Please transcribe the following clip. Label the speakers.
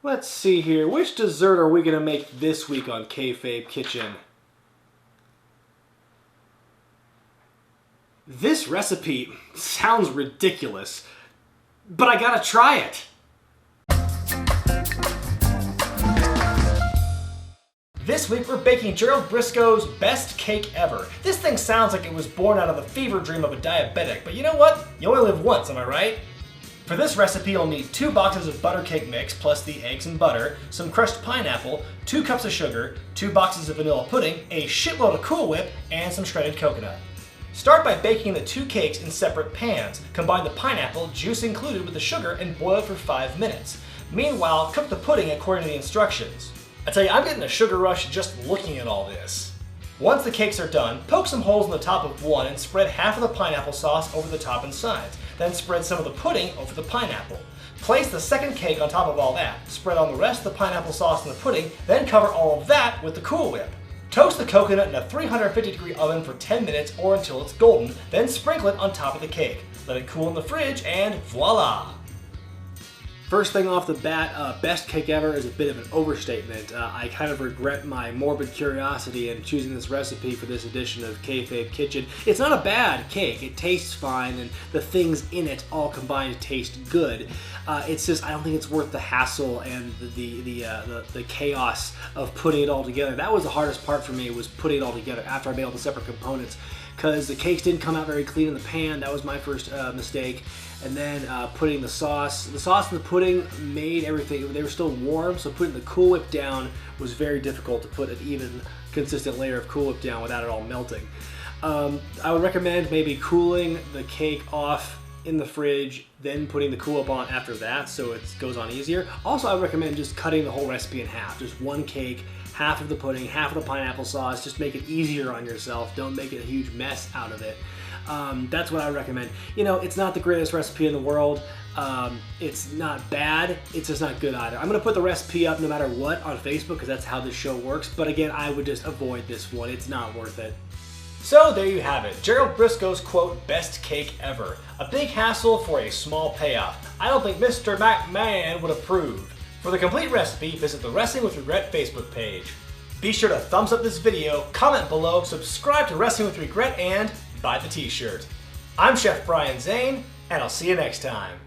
Speaker 1: Let's see here. Which dessert are we going to make this week on Kayfabe Kitchen? This recipe sounds ridiculous, but I gotta try it. This week we're baking Gerald Brisco's best cake ever. This thing sounds like it was born out of the fever dream of a diabetic, but you know what? You only live once, am I right? For this recipe, you'll need 2 boxes of butter cake mix plus the eggs and butter, some crushed pineapple, 2 cups of sugar, 2 boxes of vanilla pudding, a shitload of Cool Whip, and some shredded coconut. Start by baking the 2 cakes in separate pans. Combine the pineapple, juice included, with the sugar and boil it for 5 minutes. Meanwhile, cook the pudding according to the instructions. I tell you, I'm getting a sugar rush just looking at all this. Once the cakes are done, poke some holes in the top of one and spread half of the pineapple sauce over the top and sides. Then spread some of the pudding over the pineapple. Place the second cake on top of all that. Spread on the rest of the pineapple sauce and the pudding, then cover all of that with the Cool Whip. Toast the coconut in a 350-degree oven for 10 minutes or until it's golden, then sprinkle it on top of the cake. Let it cool in the fridge and voila! First thing off the bat, best cake ever is a bit of an overstatement. I kind of regret my morbid curiosity in choosing this recipe for this edition of Kayfabe Kitchen. It's not a bad cake. It tastes fine, and the things in it all combined taste good. It's just I don't think it's worth the hassle and the chaos of putting it all together. That was the hardest part for me, was putting it all together after I made all the separate components, because the cakes didn't come out very clean in the pan. That was my first mistake. And then putting the sauce and the pudding made everything, they were still warm, so putting the Cool Whip down was very difficult to put an even, consistent layer of Cool Whip down without it all melting. I would recommend maybe cooling the cake off in the fridge, then putting the Cool Whip on after that so it goes on easier. Also, I would recommend just cutting the whole recipe in half. Just one cake, half of the pudding, half of the pineapple sauce. Just make it easier on yourself. Don't make it a huge mess out of it. That's what I recommend. You know, it's not the greatest recipe in the world. It's not bad. It's just not good either. I'm going to put the recipe up no matter what on Facebook because that's how this show works. But again, I would just avoid this one. It's not worth it. So there you have it. Gerald Brisco's, quote, best cake ever. A big hassle for a small payoff. I don't think Mr. McMahon would approve. For the complete recipe, visit the Wrestling with Regret Facebook page. Be sure to thumbs up this video, comment below, subscribe to Wrestling with Regret, and buy the t-shirt. I'm Chef Brian Zane, and I'll see you next time.